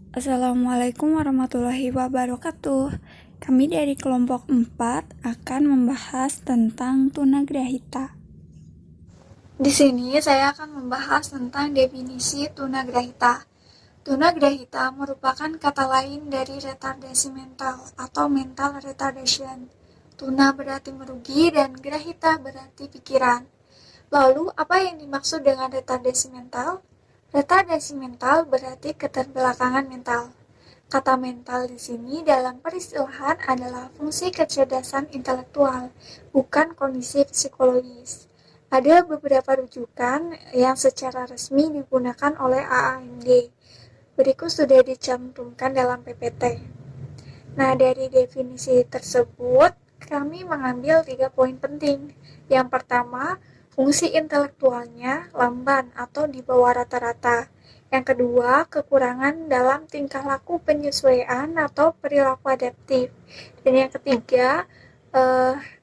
Assalamualaikum warahmatullahi wabarakatuh. Kami dari kelompok 4 akan membahas tentang tunagrahita. Di sini saya akan membahas tentang definisi tunagrahita. Tunagrahita merupakan kata lain dari retardasi mental atau mental retardation. Tuna berarti merugi dan grahita berarti pikiran. Lalu, apa yang dimaksud dengan retardasi mental? Retardasi mental berarti keterbelakangan mental. Kata mental di sini dalam peristilahan adalah fungsi kecerdasan intelektual, bukan kondisi psikologis. Ada beberapa rujukan yang secara resmi digunakan oleh AAMD. Berikut sudah dicantumkan dalam PPT. Nah, dari definisi tersebut, kami mengambil 3 poin penting. Yang pertama, fungsi intelektualnya lamban atau di bawah rata-rata. Yang kedua, kekurangan dalam tingkah laku penyesuaian atau perilaku adaptif. Dan yang ketiga,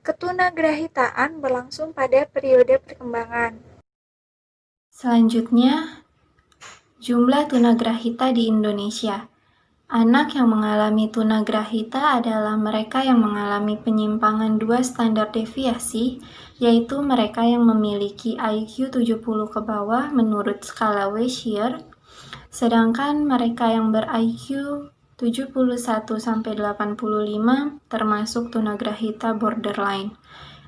ketunagrahitaan berlangsung pada periode perkembangan. Selanjutnya, jumlah tunagrahita di Indonesia. Anak yang mengalami tunagrahita adalah mereka yang mengalami penyimpangan 2 standar deviasi, yaitu mereka yang memiliki IQ 70 ke bawah menurut skala Wechsler, sedangkan mereka yang ber-IQ 71-85 termasuk tunagrahita borderline.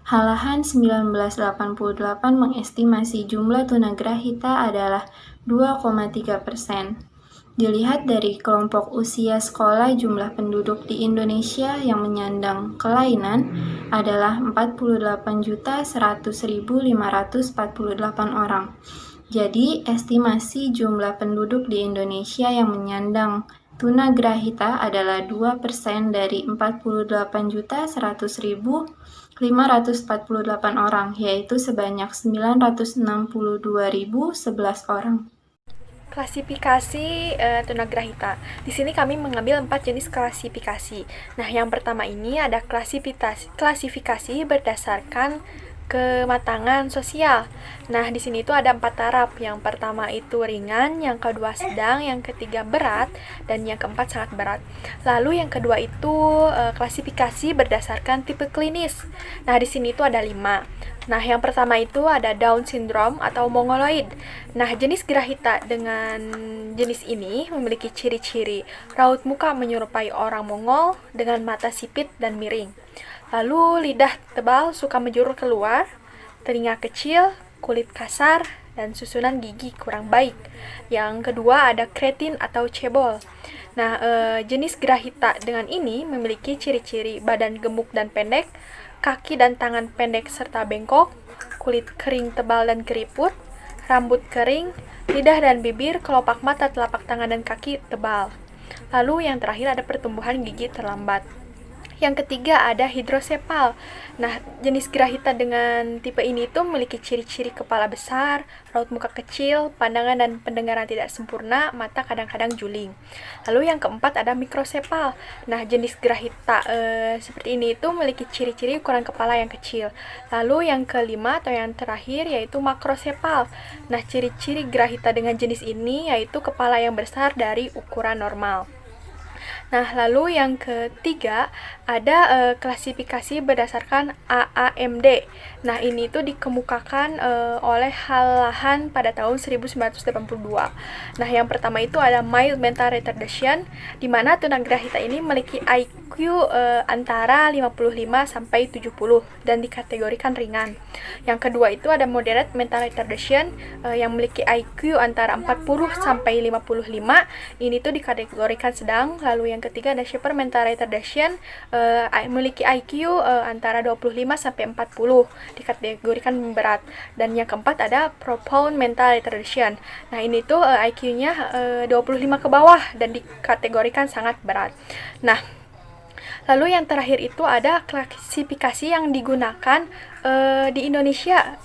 Halahan 1988 mengestimasi jumlah tunagrahita adalah 2,3%. Dilihat dari kelompok usia sekolah, jumlah penduduk di Indonesia yang menyandang kelainan adalah 48.100.548 orang. Jadi, estimasi jumlah penduduk di Indonesia yang menyandang tunagrahita adalah 2% dari 48.100.548 orang, yaitu sebanyak 962.011 orang. Klasifikasi tunagrahita. Di sini kami mengambil 4 jenis klasifikasi. Nah, yang pertama ini ada klasifikasi berdasarkan kematangan sosial. Nah, di sini itu ada 4 taraf. Yang pertama itu ringan, yang kedua sedang, yang ketiga berat, dan yang keempat sangat berat. Lalu yang kedua itu klasifikasi berdasarkan tipe klinis. Nah, di sini itu ada 5. Nah, yang pertama itu ada Down syndrome atau mongoloid. Nah, jenis grahita dengan jenis ini memiliki ciri-ciri raut muka menyerupai orang Mongol dengan mata sipit dan miring. Lalu lidah tebal suka menjulur keluar, telinga kecil, kulit kasar, dan susunan gigi kurang baik. Yang kedua ada kretin atau cebol. Nah, jenis grahita dengan ini memiliki ciri-ciri badan gemuk dan pendek, kaki dan tangan pendek serta bengkok, kulit kering tebal dan keriput, rambut kering, lidah dan bibir, kelopak mata, telapak tangan dan kaki tebal. Lalu yang terakhir ada pertumbuhan gigi terlambat. Yang ketiga ada hidrosepal. Nah, jenis grahita dengan tipe ini tuh memiliki ciri-ciri kepala besar, raut muka kecil, pandangan dan pendengaran tidak sempurna, mata kadang-kadang juling. Lalu yang keempat ada mikrosepal. Nah, jenis grahita seperti ini itu memiliki ciri-ciri ukuran kepala yang kecil. Lalu yang kelima atau yang terakhir yaitu makrosepal. Nah, ciri-ciri grahita dengan jenis ini yaitu kepala yang besar dari ukuran normal. Nah, lalu yang ketiga ada klasifikasi berdasarkan AAMD. Nah, ini tuh dikemukakan oleh Hallahan pada tahun 1982. Nah, yang pertama itu ada mild mental retardation, di mana tunagrahita ini memiliki IQ antara 55 sampai 70 dan dikategorikan ringan. Yang kedua itu ada moderate mental retardation yang memiliki IQ antara 40 sampai 55. Ini tuh dikategorikan sedang. Lalu yang ketiga ada Shepherd mental retardation memiliki IQ antara 25 sampai 40 dikategorikan berat. Dan yang keempat ada profound mental retardation. Nah, ini tuh IQ-nya 25 ke bawah dan dikategorikan sangat berat. Nah, Lalu yang terakhir itu ada klasifikasi yang digunakan di Indonesia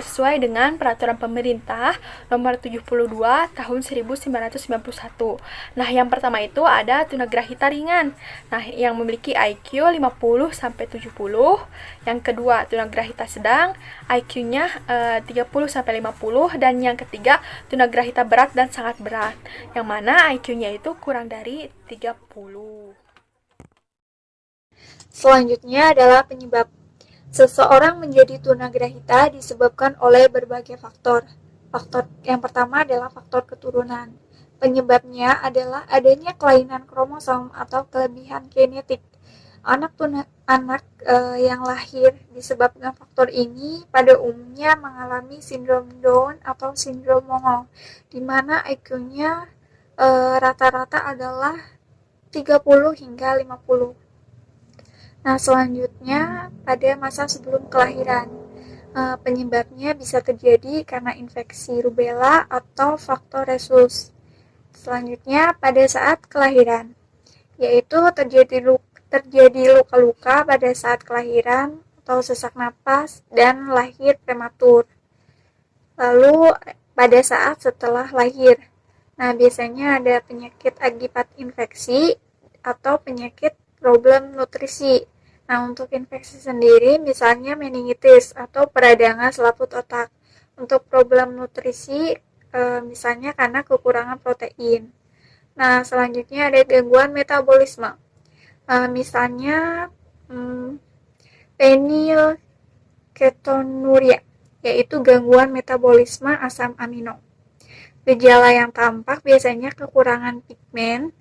sesuai dengan peraturan pemerintah nomor 72 tahun 1991. Nah, yang pertama itu ada tunagrahita ringan. Nah, yang memiliki IQ 50 sampai 70. Yang kedua, tunagrahita sedang, IQ-nya 30 sampai 50 dan yang ketiga, tunagrahita berat dan sangat berat. Yang mana IQ-nya itu kurang dari 30. Selanjutnya adalah penyebab. Seseorang menjadi tunagrahita disebabkan oleh berbagai faktor. Faktor yang pertama adalah faktor keturunan. Penyebabnya adalah adanya kelainan kromosom atau kelebihan genetik. Anak yang lahir disebabkan faktor ini pada umumnya mengalami sindrom Down atau sindrom Mongol, di mana IQ-nya rata-rata adalah 30 hingga 50. Nah, selanjutnya pada masa sebelum kelahiran. Penyebabnya bisa terjadi karena infeksi rubella atau faktor rhesus. Selanjutnya pada saat kelahiran, yaitu terjadi luka-luka pada saat kelahiran atau sesak napas dan lahir prematur. Lalu pada saat setelah lahir. Nah, biasanya ada penyakit akibat infeksi atau penyakit problem nutrisi. Nah, untuk infeksi sendiri misalnya meningitis atau peradangan selaput otak. Untuk problem nutrisi misalnya karena kekurangan protein. Nah, selanjutnya ada gangguan metabolisme. Misalnya phenylketonuria, yaitu gangguan metabolisme asam amino. Gejala yang tampak biasanya kekurangan pigmen,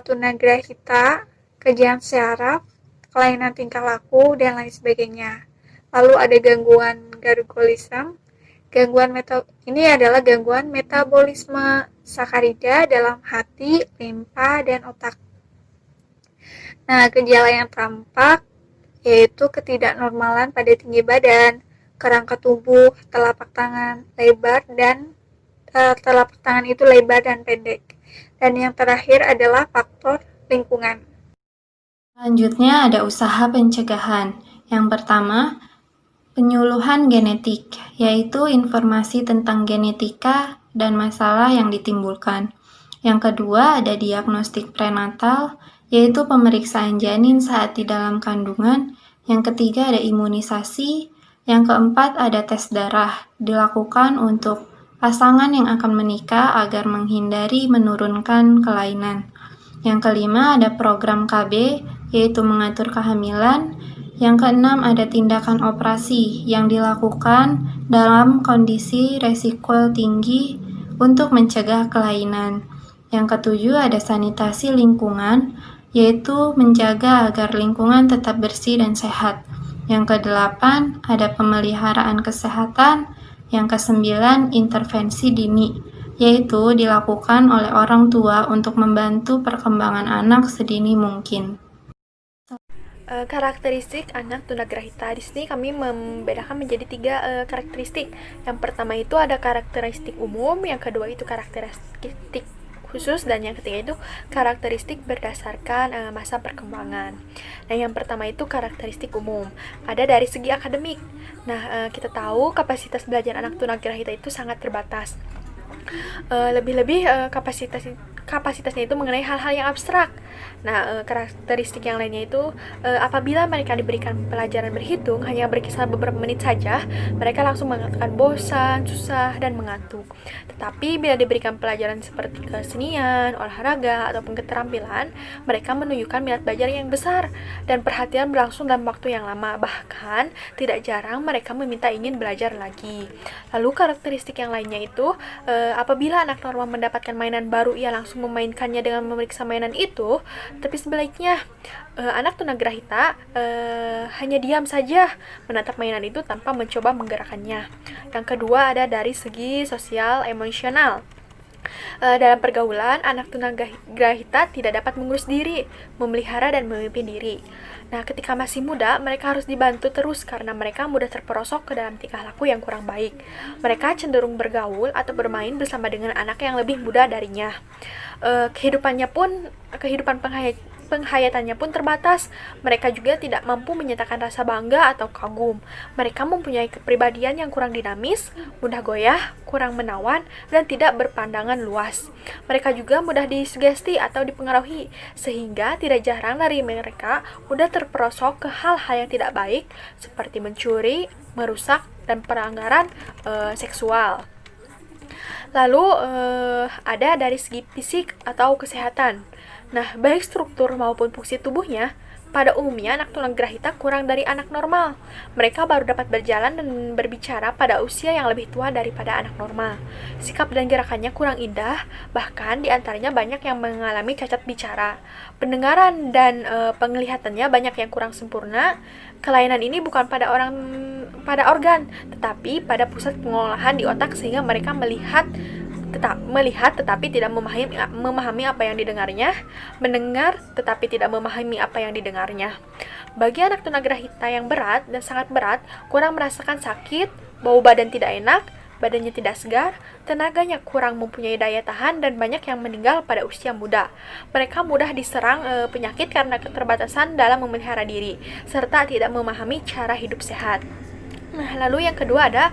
tunagrahita, kejang syaraf, kelainan tingkah laku, dan lain sebagainya. Lalu ada gangguan gargolisme. Ini adalah gangguan metabolisme sakarida dalam hati, limpa, dan otak. Nah, gejala yang tampak yaitu ketidaknormalan pada tinggi badan, kerangka tubuh, telapak tangan lebar dan telapak tangan itu lebar dan pendek. Dan yang terakhir adalah faktor lingkungan. Selanjutnya ada usaha pencegahan. Yang pertama, penyuluhan genetik, yaitu informasi tentang genetika dan masalah yang ditimbulkan. Yang kedua ada diagnostik prenatal, yaitu pemeriksaan janin saat di dalam kandungan. Yang ketiga ada imunisasi. Yang keempat ada tes darah, dilakukan untuk pasangan yang akan menikah agar menghindari menurunkan kelainan. Yang kelima ada program KB, yaitu mengatur kehamilan. Yang keenam ada tindakan operasi yang dilakukan dalam kondisi resiko tinggi untuk mencegah kelainan. Yang ketujuh ada sanitasi lingkungan, yaitu menjaga agar lingkungan tetap bersih dan sehat. Yang kedelapan ada pemeliharaan kesehatan. Yang kesembilan intervensi dini, yaitu dilakukan oleh orang tua untuk membantu perkembangan anak sedini mungkin. Karakteristik anak tunagrahita. Di sini kami membedakan menjadi 3 karakteristik. Yang pertama itu ada karakteristik umum, yang kedua itu karakteristik khusus, dan yang ketiga itu karakteristik berdasarkan masa perkembangan. Nah, yang pertama itu karakteristik umum. Ada dari segi akademik. Nah, kita tahu kapasitas belajar anak tunagrahita itu sangat terbatas. Lebih-lebih kapasitasnya itu mengenai hal-hal yang abstrak. Nah, karakteristik yang lainnya itu apabila mereka diberikan pelajaran berhitung hanya berkisar beberapa menit saja, mereka langsung mengatakan bosan, susah, dan mengantuk. Tetapi bila diberikan pelajaran seperti kesenian, olahraga, ataupun keterampilan, mereka menunjukkan minat belajar yang besar dan perhatian berlangsung dalam waktu yang lama. Bahkan tidak jarang mereka meminta ingin belajar lagi. Lalu karakteristik yang lainnya itu apabila anak normal mendapatkan mainan baru, ia langsung memainkannya dengan memeriksa mainan itu. Tapi sebaliknya, anak tunagrahita hanya diam saja menatap mainan itu tanpa mencoba menggerakkannya. Yang kedua ada dari segi sosial emosional. Dalam pergaulan, anak tunagrahita tidak dapat mengurus diri, memelihara, dan memimpin diri. Nah, ketika masih muda, mereka harus dibantu terus karena mereka mudah terperosok ke dalam tingkah laku yang kurang baik. Mereka cenderung bergaul atau bermain bersama dengan anak yang lebih muda darinya. Kehidupan penghayatannya pun terbatas. Mereka juga tidak mampu menyatakan rasa bangga atau kagum. Mereka mempunyai kepribadian yang kurang dinamis, mudah goyah, kurang menawan, dan tidak berpandangan luas. Mereka juga mudah disugesti atau dipengaruhi, sehingga tidak jarang dari mereka mudah terperosok ke hal-hal yang tidak baik, seperti mencuri, merusak, dan pelanggaran seksual. Lalu ada dari segi fisik atau kesehatan. Nah, baik struktur maupun fungsi tubuhnya, pada umumnya anak tunagrahita kurang dari anak normal. Mereka baru dapat berjalan dan berbicara pada usia yang lebih tua daripada anak normal. Sikap dan gerakannya kurang indah, bahkan diantaranya banyak yang mengalami cacat bicara. Pendengaran dan penglihatannya banyak yang kurang sempurna. Kelainan ini bukan pada organ, tetapi pada pusat pengolahan di otak, sehingga mereka melihat tetapi tidak memahami apa yang didengarnya, mendengar tetapi tidak memahami apa yang didengarnya. Bagi anak tunagrahita yang berat dan sangat berat, kurang merasakan sakit, bau badan tidak enak, badannya tidak segar, tenaganya kurang mempunyai daya tahan, dan banyak yang meninggal pada usia muda. Mereka mudah diserang penyakit karena keterbatasan dalam memelihara diri, serta tidak memahami cara hidup sehat. Nah, lalu yang kedua ada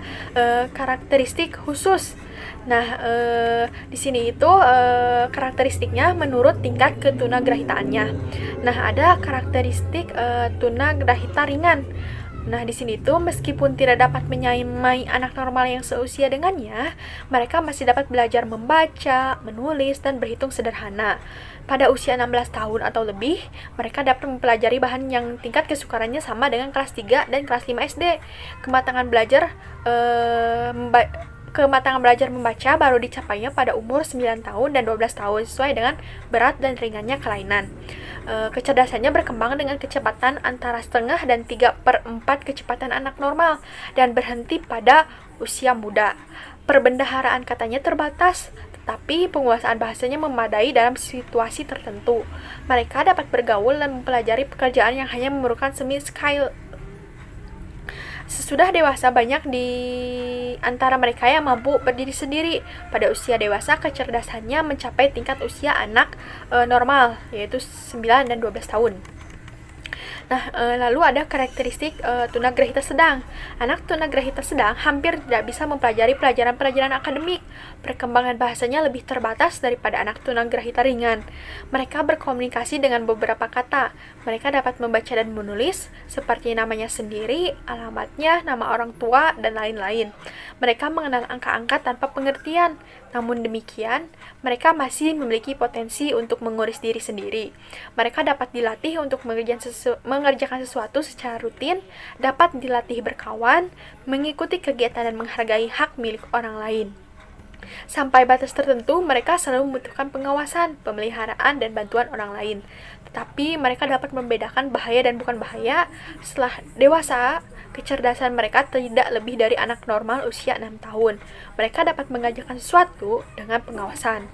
karakteristik khusus. Nah, di sini itu karakteristiknya menurut tingkat ketunagrahitaannya. Nah, ada karakteristik tunagrahita ringan. Nah, di sini tuh meskipun tidak dapat menyamai anak normal yang seusia dengannya, mereka masih dapat belajar membaca, menulis, dan berhitung sederhana. Pada usia 16 tahun atau lebih, mereka dapat mempelajari bahan yang tingkat kesukarannya sama dengan kelas 3 dan kelas 5 SD. Kematangan belajar membaca baru dicapainya pada umur 9 tahun dan 12 tahun sesuai dengan berat dan ringannya kelainan. Kecerdasannya berkembang dengan kecepatan antara setengah dan 3/4 kecepatan anak normal dan berhenti pada usia muda. Perbendaharaan katanya terbatas, tetapi penguasaan bahasanya memadai dalam situasi tertentu. Mereka dapat bergaul dan mempelajari pekerjaan yang hanya memerlukan semi-skill. Sesudah dewasa, banyak di antara mereka yang mampu berdiri sendiri. Pada usia dewasa, kecerdasannya mencapai tingkat usia anak normal, yaitu 9 dan 12 tahun. Nah, lalu ada karakteristik tunagrahita sedang. Anak tunagrahita sedang hampir tidak bisa mempelajari pelajaran-pelajaran akademik. Perkembangan bahasanya lebih terbatas daripada anak tunagrahita ringan. Mereka berkomunikasi dengan beberapa kata. Mereka dapat membaca dan menulis, seperti namanya sendiri, alamatnya, nama orang tua, dan lain-lain. Mereka mengenal angka-angka tanpa pengertian. Namun demikian, mereka masih memiliki potensi untuk mengurus diri sendiri. Mereka dapat dilatih untuk mengerjakan sesuatu secara rutin, dapat dilatih berkawan, mengikuti kegiatan, dan menghargai hak milik orang lain. Sampai batas tertentu, mereka selalu membutuhkan pengawasan, pemeliharaan, dan bantuan orang lain. Tetapi mereka dapat membedakan bahaya dan bukan bahaya. Setelah dewasa, kecerdasan mereka tidak lebih dari anak normal usia 6 tahun. Mereka dapat mengajarkan sesuatu dengan pengawasan.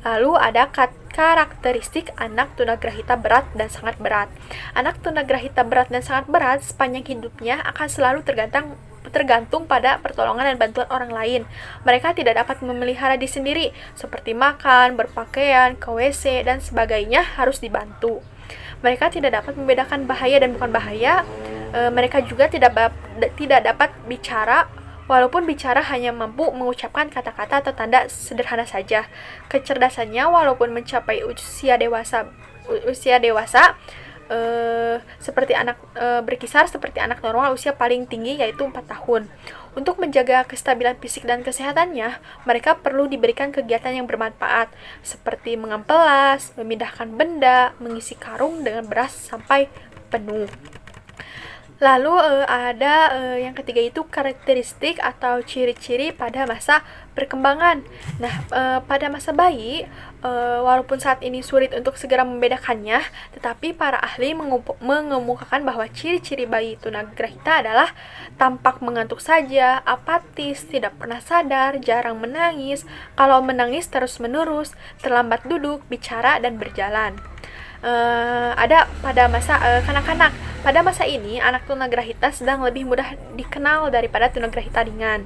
Lalu ada karakteristik anak tunagrahita berat dan sangat berat. Anak tunagrahita berat dan sangat berat sepanjang hidupnya akan selalu tergantung pada pertolongan dan bantuan orang lain. Mereka tidak dapat memelihara diri sendiri, seperti makan, berpakaian, ke WC, dan sebagainya harus dibantu. Mereka tidak dapat membedakan bahaya dan bukan bahaya. Mereka juga tidak dapat bicara, walaupun bicara hanya mampu mengucapkan kata-kata atau tanda sederhana saja. Kecerdasannya walaupun mencapai usia dewasa berkisar seperti anak normal usia paling tinggi, yaitu 4 tahun. Untuk menjaga kestabilan fisik dan kesehatannya, mereka perlu diberikan kegiatan yang bermanfaat, seperti mengempelas, memindahkan benda, mengisi karung dengan beras sampai penuh. Lalu ada yang ketiga itu karakteristik atau ciri-ciri pada masa perkembangan. Nah, pada masa bayi, walaupun saat ini sulit untuk segera membedakannya, tetapi para ahli mengemukakan bahwa ciri-ciri bayi tunagrahita adalah tampak mengantuk saja, apatis, tidak pernah sadar, jarang menangis, kalau menangis terus-menerus, terlambat duduk, bicara, dan berjalan. Ada pada masa kanak-kanak. Pada masa ini, anak tunagrahita sedang lebih mudah dikenal daripada tunagrahita ringan.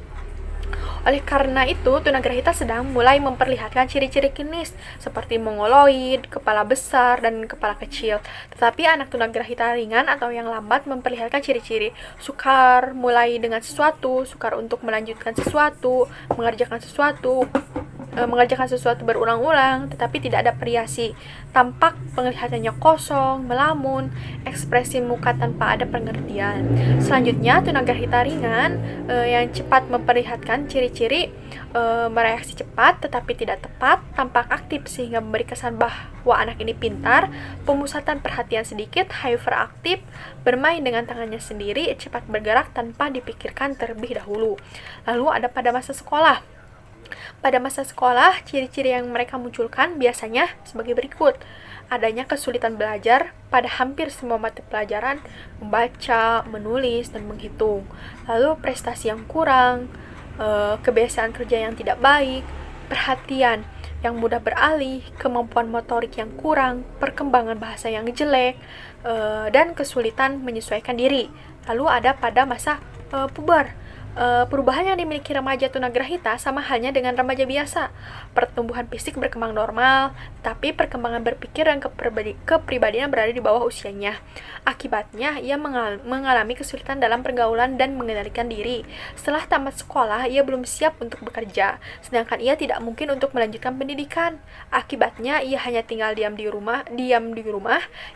Oleh karena itu, tunagrahita sedang mulai memperlihatkan ciri-ciri klinis seperti mongoloid, kepala besar, dan kepala kecil. Tetapi anak tunagrahita ringan atau yang lambat memperlihatkan ciri-ciri sukar mulai dengan sesuatu, sukar untuk melanjutkan sesuatu, mengerjakan sesuatu berulang-ulang, tetapi tidak ada variasi. Tampak penglihatannya kosong, melamun, ekspresi muka tanpa ada pengertian. Selanjutnya, tunagrahita ringan yang cepat memperlihatkan ciri-ciri bereaksi cepat tetapi tidak tepat, tampak aktif sehingga memberi kesan bahwa anak ini pintar, pemusatan perhatian sedikit, hyperaktif, bermain dengan tangannya sendiri, cepat bergerak tanpa dipikirkan terlebih dahulu. Lalu ada pada masa sekolah. Pada masa sekolah, ciri-ciri yang mereka munculkan biasanya sebagai berikut. Adanya kesulitan belajar pada hampir semua mata pelajaran, membaca, menulis, dan menghitung. Lalu prestasi yang kurang, kebiasaan kerja yang tidak baik, perhatian yang mudah beralih, kemampuan motorik yang kurang, perkembangan bahasa yang jelek, dan kesulitan menyesuaikan diri. Lalu ada pada masa puber. Perubahan yang dimiliki remaja tunagrahita sama halnya dengan remaja biasa. Pertumbuhan fisik berkembang normal, tapi perkembangan berpikir dan kepribadian berada di bawah usianya. Akibatnya, ia mengalami kesulitan dalam pergaulan dan mengendalikan diri. Setelah tamat sekolah, ia belum siap untuk bekerja, sedangkan ia tidak mungkin untuk melanjutkan pendidikan. Akibatnya, ia hanya tinggal diam di rumah,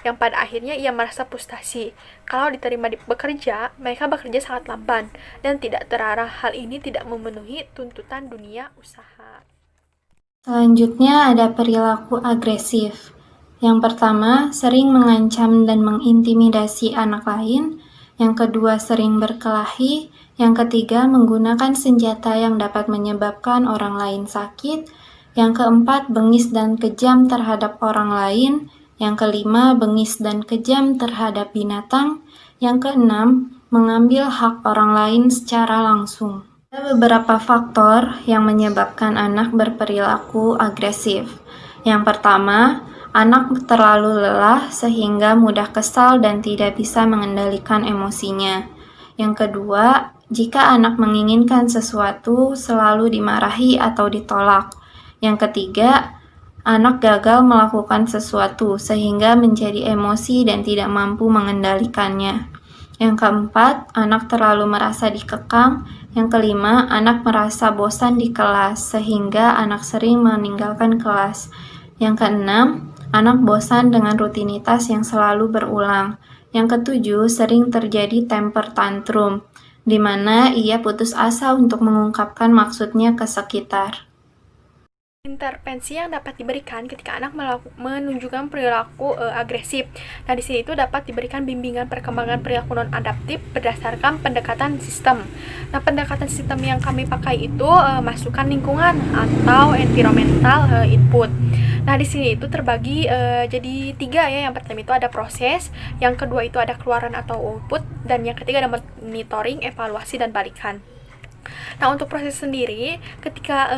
yang pada akhirnya ia merasa frustasi. Kalau diterima bekerja, mereka bekerja sangat lamban dan tidak terarah. Hal ini tidak memenuhi tuntutan dunia usaha. Selanjutnya ada perilaku agresif. Yang pertama, sering mengancam dan mengintimidasi anak lain. Yang kedua, sering berkelahi. Yang ketiga, menggunakan senjata yang dapat menyebabkan orang lain sakit. Yang keempat, bengis dan kejam terhadap orang lain. Yang kelima, bengis dan kejam terhadap binatang. Yang keenam, mengambil hak orang lain secara langsung. Ada beberapa faktor yang menyebabkan anak berperilaku agresif. Yang pertama, anak terlalu lelah sehingga mudah kesal dan tidak bisa mengendalikan emosinya. Yang kedua, jika anak menginginkan sesuatu selalu dimarahi atau ditolak. Yang ketiga, anak gagal melakukan sesuatu sehingga menjadi emosi dan tidak mampu mengendalikannya. Yang keempat, anak terlalu merasa dikekang. Yang kelima, anak merasa bosan di kelas sehingga anak sering meninggalkan kelas. Yang keenam, anak bosan dengan rutinitas yang selalu berulang. Yang ketujuh, sering terjadi temper tantrum, di mana ia putus asa untuk mengungkapkan maksudnya ke sekitar. Intervensi yang dapat diberikan ketika anak menunjukkan perilaku agresif. Nah, di sini itu dapat diberikan bimbingan perkembangan perilaku non-adaptif berdasarkan pendekatan sistem. Nah, pendekatan sistem yang kami pakai itu masukan lingkungan atau environmental input. Nah, di sini itu terbagi jadi 3 ya. Yang pertama itu ada proses, yang kedua itu ada keluaran atau output, dan yang ketiga ada monitoring, evaluasi, dan balikan. Nah, untuk proses sendiri, ketika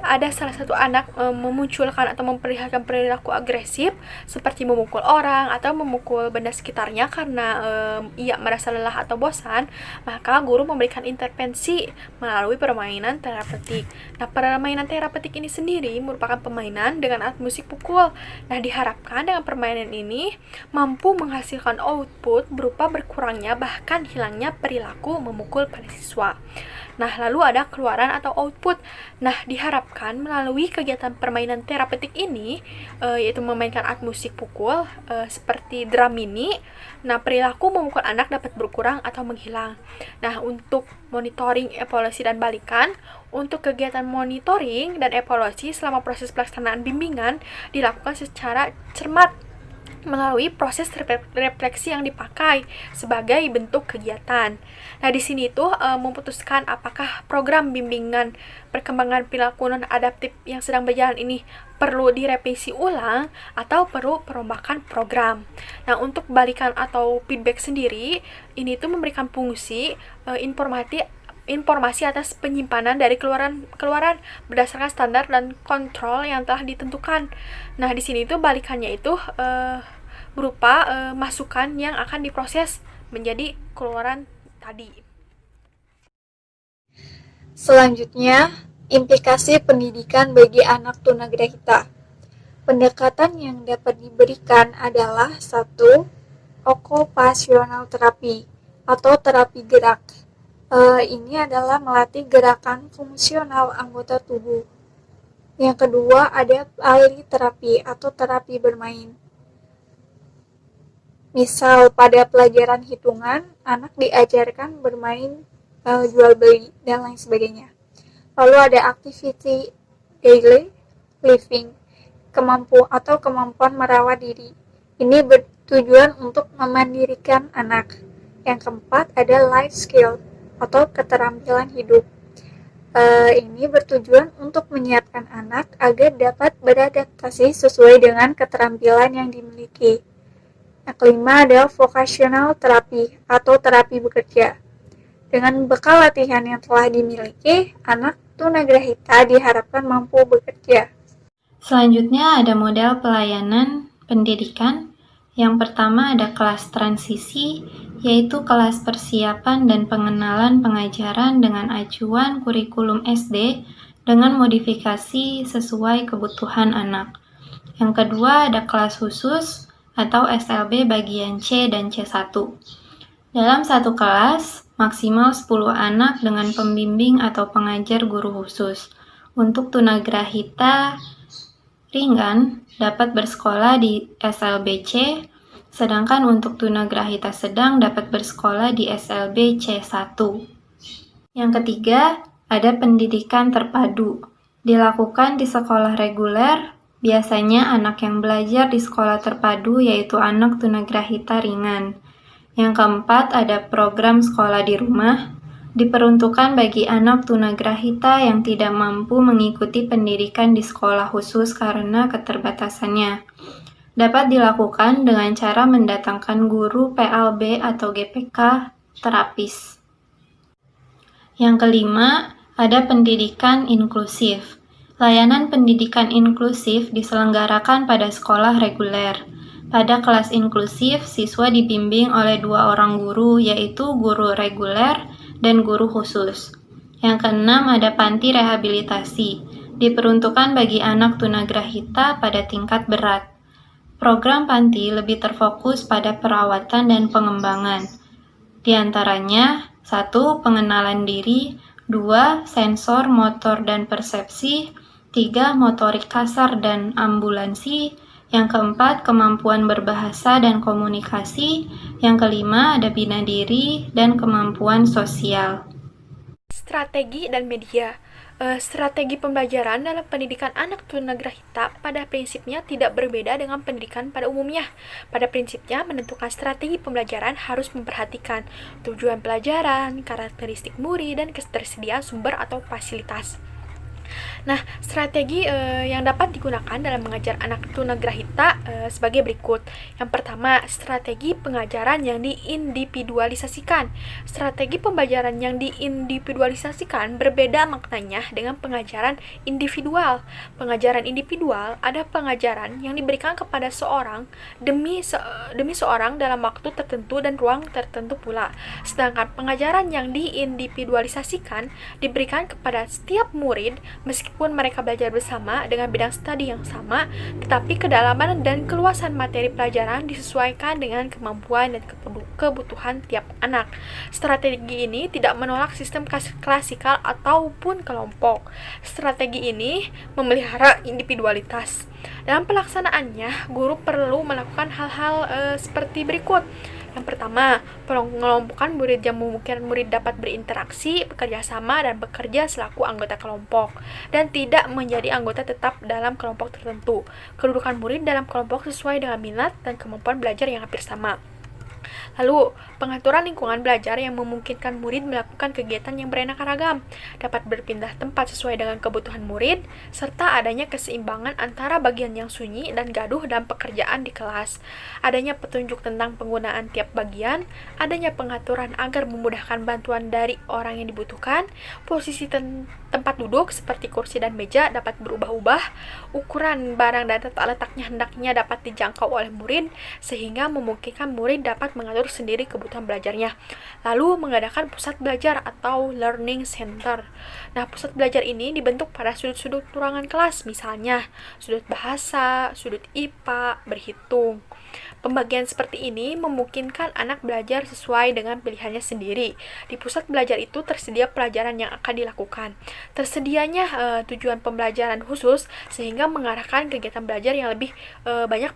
ada salah satu anak memunculkan atau memperlihatkan perilaku agresif seperti memukul orang atau memukul benda sekitarnya karena ia merasa lelah atau bosan, maka guru memberikan intervensi melalui permainan terapeutik. Nah, permainan terapeutik ini sendiri merupakan permainan dengan alat musik pukul. Nah, diharapkan dengan permainan ini mampu menghasilkan output berupa berkurangnya bahkan hilangnya perilaku memukul pada siswa. Nah, lalu ada keluaran atau output. Nah, diharapkan melalui kegiatan permainan terapeutik ini, yaitu memainkan alat musik pukul seperti drum mini, nah perilaku memukul anak dapat berkurang atau menghilang. Nah, untuk monitoring, evaluasi, dan balikan, untuk kegiatan monitoring dan evaluasi selama proses pelaksanaan bimbingan dilakukan secara cermat melalui proses refleksi yang dipakai sebagai bentuk kegiatan. Nah, di sini tuh memutuskan apakah program bimbingan perkembangan perilaku non-adaptif yang sedang berjalan ini perlu direvisi ulang atau perlu perombakan program. Nah, untuk balikan atau feedback sendiri, ini tuh memberikan fungsi informasi atas penyimpanan dari keluaran berdasarkan standar dan kontrol yang telah ditentukan. Nah, di sini itu balikannya itu berupa masukan yang akan diproses menjadi keluaran tadi. Selanjutnya, implikasi pendidikan bagi anak tunagrahita. Pendekatan yang dapat diberikan adalah 1. Okupasional terapi atau terapi gerak. Ini adalah melatih gerakan fungsional anggota tubuh. Yang kedua, ada alih terapi atau terapi bermain. Misal pada pelajaran hitungan, anak diajarkan bermain jual beli dan lain sebagainya. Lalu ada activity daily living, kemampuan merawat diri. Ini bertujuan untuk memandirikan anak. Yang keempat ada life skill atau keterampilan hidup. Ini bertujuan untuk menyiapkan anak agar dapat beradaptasi sesuai dengan keterampilan yang dimiliki. Yang kelima ada vocational terapi atau terapi bekerja. Dengan bekal latihan yang telah dimiliki, anak tunagrahita diharapkan mampu bekerja. Selanjutnya ada model pelayanan pendidikan. Yang pertama ada kelas transisi, yaitu kelas persiapan dan pengenalan pengajaran dengan acuan kurikulum SD dengan modifikasi sesuai kebutuhan anak. Yang kedua ada kelas khusus atau SLB bagian C dan C1. Dalam satu kelas, maksimal 10 anak dengan pembimbing atau pengajar guru khusus. Untuk tunagrahita ringan dapat bersekolah di SLBC, sedangkan untuk tunagrahita sedang dapat bersekolah di SLB C1. Yang ketiga, ada pendidikan terpadu. Dilakukan di sekolah reguler, biasanya anak yang belajar di sekolah terpadu yaitu anak tunagrahita ringan. Yang keempat, ada program sekolah di rumah, diperuntukkan bagi anak tunagrahita yang tidak mampu mengikuti pendidikan di sekolah khusus karena keterbatasannya. Dapat dilakukan dengan cara mendatangkan guru PLB atau GPK terapis. Yang kelima, ada pendidikan inklusif. Layanan pendidikan inklusif diselenggarakan pada sekolah reguler. Pada kelas inklusif, siswa dibimbing oleh 2 orang guru, yaitu guru reguler dan guru khusus. Yang keenam ada panti rehabilitasi, diperuntukkan bagi anak tunagrahita pada tingkat berat. Program panti lebih terfokus pada perawatan dan pengembangan. Di antaranya, 1. Pengenalan diri, 2. Sensor, motor, dan persepsi, 3. Motorik kasar dan ambulansi, yang keempat, kemampuan berbahasa dan komunikasi. Yang kelima, ada bina diri dan kemampuan sosial. Strategi dan media. Strategi pembelajaran dalam pendidikan anak tunagrahita pada prinsipnya tidak berbeda dengan pendidikan pada umumnya. Pada prinsipnya, menentukan strategi pembelajaran harus memperhatikan tujuan pelajaran, karakteristik murid, dan ketersediaan sumber atau fasilitas. Nah, strategi yang dapat digunakan dalam mengajar anak tunagrahita sebagai berikut. Yang pertama, strategi pengajaran yang diindividualisasikan. Strategi pembelajaran yang diindividualisasikan berbeda maknanya dengan pengajaran individual. Pengajaran individual ada pengajaran yang diberikan kepada seorang demi seorang dalam waktu tertentu dan ruang tertentu pula. Sedangkan pengajaran yang diindividualisasikan diberikan kepada setiap murid meskipun mereka belajar bersama dengan bidang studi yang sama, tetapi kedalaman dan keluasan materi pelajaran disesuaikan dengan kemampuan dan kebutuhan tiap anak. Strategi ini tidak menolak sistem klasikal ataupun kelompok. Strategi ini memelihara individualitas. Dalam pelaksanaannya, guru perlu melakukan hal-hal seperti berikut. Yang pertama, pengelompokan murid yang memungkinkan murid dapat berinteraksi, bekerja sama, dan bekerja selaku anggota kelompok, dan tidak menjadi anggota tetap dalam kelompok tertentu. Kedudukan murid dalam kelompok sesuai dengan minat dan kemampuan belajar yang hampir sama. Lalu, pengaturan lingkungan belajar yang memungkinkan murid melakukan kegiatan yang beraneka ragam, dapat berpindah tempat sesuai dengan kebutuhan murid, serta adanya keseimbangan antara bagian yang sunyi dan gaduh dalam pekerjaan di kelas. Adanya petunjuk tentang penggunaan tiap bagian, adanya pengaturan agar memudahkan bantuan dari orang yang dibutuhkan, posisi tempat duduk seperti kursi dan meja dapat berubah-ubah, ukuran barang dan letaknya hendaknya dapat dijangkau oleh murid, sehingga memungkinkan murid dapat dapat mengatur sendiri kebutuhan belajarnya. Lalu mengadakan pusat belajar atau learning center. Nah, pusat belajar ini dibentuk pada sudut-sudut ruangan kelas, misalnya sudut bahasa, sudut IPA, berhitung. Pembagian seperti ini memungkinkan anak belajar sesuai dengan pilihannya sendiri. Di pusat belajar itu tersedia pelajaran yang akan dilakukan. Tersedianya tujuan pembelajaran khusus sehingga mengarahkan kegiatan belajar yang lebih banyak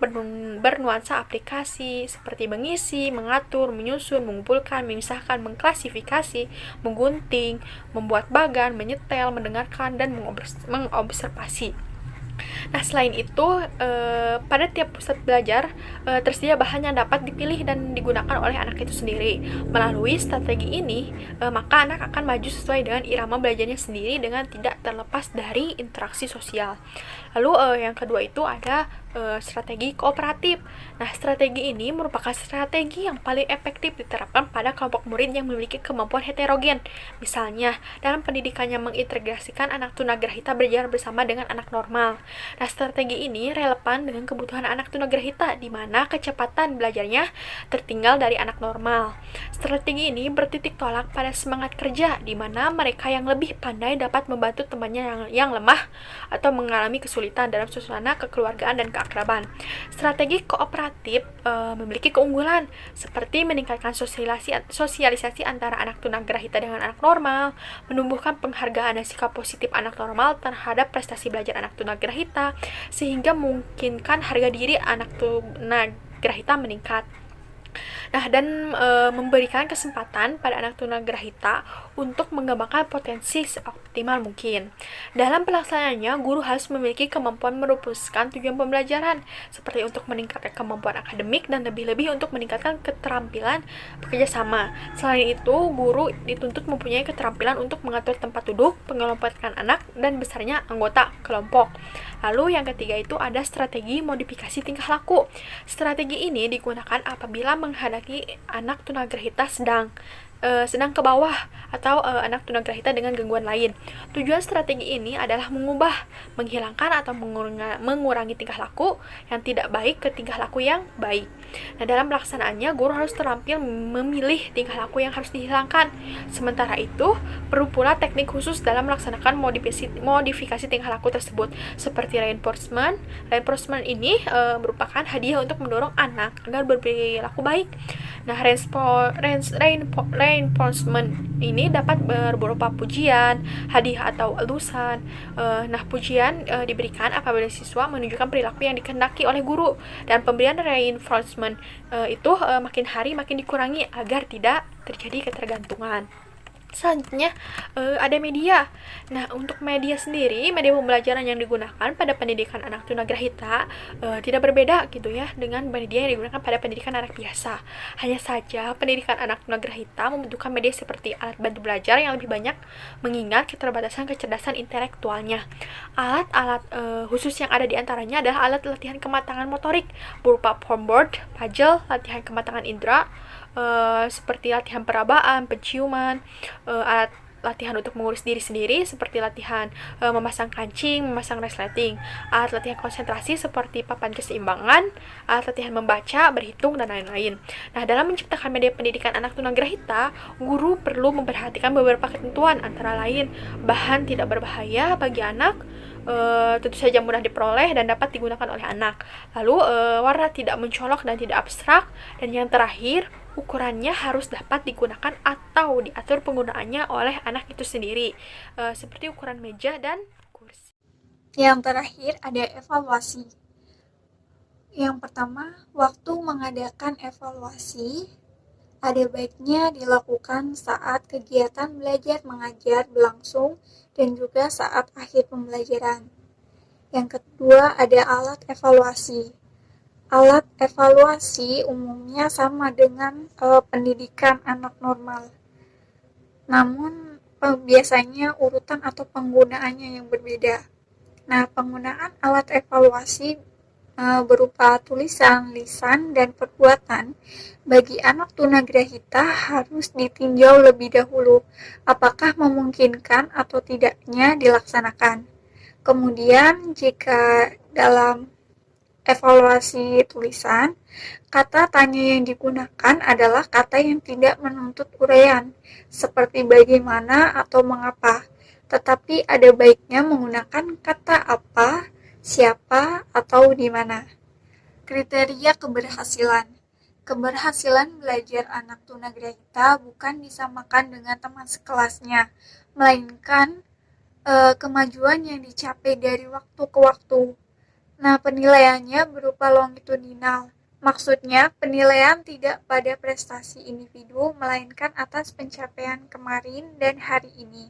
bernuansa aplikasi seperti mengisi, mengatur, menyusun, mengumpulkan, memisahkan, mengklasifikasi, menggunting, membuat bagan, menyetel, mendengarkan, dan mengobservasi. Nah, selain itu, pada tiap pusat belajar tersedia bahan yang dapat dipilih dan digunakan oleh anak itu sendiri. Melalui strategi ini, maka anak akan maju sesuai dengan irama belajarnya sendiri dengan tidak terlepas dari interaksi sosial. Lalu yang kedua itu ada strategi kooperatif. Nah, strategi ini merupakan strategi yang paling efektif diterapkan pada kelompok murid yang memiliki kemampuan heterogen. Misalnya, dalam pendidikannya mengintegrasikan anak tunagrahita berjalan bersama dengan anak normal. Nah, strategi ini relevan dengan kebutuhan anak tunagrahita, di mana kecepatan belajarnya tertinggal dari anak normal. Strategi ini bertitik tolak pada semangat kerja, di mana mereka yang lebih pandai dapat membantu temannya yang lemah atau mengalami kesulitan dalam suasana kekeluargaan dan keakraban. Strategi kooperatif memiliki keunggulan seperti meningkatkan sosialisasi antara anak tunagrahita dengan anak normal, menumbuhkan penghargaan dan sikap positif anak normal terhadap prestasi belajar anak tunagrahita, sehingga memungkinkan harga diri anak tunagrahita meningkat. Nah, dan memberikan kesempatan pada anak tunagrahita untuk mengembangkan potensi seoptimal mungkin. Dalam pelaksanaannya, guru harus memiliki kemampuan merumuskan tujuan pembelajaran, seperti untuk meningkatkan kemampuan akademik dan lebih-lebih untuk meningkatkan keterampilan bekerja sama. Selain itu, guru dituntut mempunyai keterampilan untuk mengatur tempat duduk, pengelompokan anak, dan besarnya anggota kelompok. Lalu yang ketiga itu ada strategi modifikasi tingkah laku. Strategi ini digunakan apabila menghadapi anak tunagrahita sedang ke bawah atau anak tunagrahita dengan gangguan lain. Tujuan strategi ini adalah mengubah, menghilangkan atau mengurangi tingkah laku yang tidak baik ke tingkah laku yang baik. Nah, dalam pelaksanaannya, guru harus terampil memilih tingkah laku yang harus dihilangkan. Sementara itu, perlu pula teknik khusus dalam melaksanakan modifikasi tingkah laku tersebut, seperti reinforcement. Reinforcement ini merupakan hadiah untuk mendorong anak agar berperilaku baik. Nah, reinforcement ini dapat berupa pujian, hadiah atau elusan. Nah, pujian diberikan apabila siswa menunjukkan perilaku yang dikehendaki oleh guru, dan pemberian reinforcement itu makin hari makin dikurangi agar tidak terjadi ketergantungan. Selanjutnya ada media. Nah, untuk media sendiri, media pembelajaran yang digunakan pada pendidikan anak tunagrahita tidak berbeda gitu ya dengan media yang digunakan pada pendidikan anak biasa. Hanya saja pendidikan anak tunagrahita membutuhkan media seperti alat bantu belajar yang lebih banyak mengingat keterbatasan kecerdasan intelektualnya. Alat-alat khusus yang ada di antaranya adalah alat latihan kematangan motorik berupa formboard, puzzle, latihan kematangan indera, seperti latihan perabaan, penciuman, alat latihan untuk mengurus diri sendiri seperti latihan memasang kancing, memasang resleting, alat latihan konsentrasi seperti papan keseimbangan, alat latihan membaca, berhitung, dan lain-lain. Nah, dalam menciptakan media pendidikan anak tunagrahita, guru perlu memperhatikan beberapa ketentuan, antara lain bahan tidak berbahaya bagi anak, tentu saja mudah diperoleh dan dapat digunakan oleh anak. Lalu warna tidak mencolok dan tidak abstrak, dan yang terakhir ukurannya harus dapat digunakan atau diatur penggunaannya oleh anak itu sendiri, seperti ukuran meja dan kursi. Yang terakhir ada evaluasi. Yang pertama, waktu mengadakan evaluasi ada baiknya dilakukan saat kegiatan belajar mengajar berlangsung dan juga saat akhir pembelajaran. Yang kedua ada alat evaluasi. Alat evaluasi umumnya sama dengan pendidikan anak normal. Namun biasanya urutan atau penggunaannya yang berbeda. Nah, penggunaan alat evaluasi berupa tulisan, lisan, dan perbuatan bagi anak tunagrahita harus ditinjau lebih dahulu apakah memungkinkan atau tidaknya dilaksanakan. Kemudian jika dalam evaluasi tulisan, kata tanya yang digunakan adalah kata yang tidak menuntut uraian, seperti bagaimana atau mengapa, tetapi ada baiknya menggunakan kata apa, siapa, atau di mana. Kriteria keberhasilan. Keberhasilan belajar anak tunagrahita bukan disamakan dengan teman sekelasnya, melainkan kemajuan yang dicapai dari waktu ke waktu. Nah, penilaiannya berupa longitudinal. Maksudnya, penilaian tidak pada prestasi individu, melainkan atas pencapaian kemarin dan hari ini.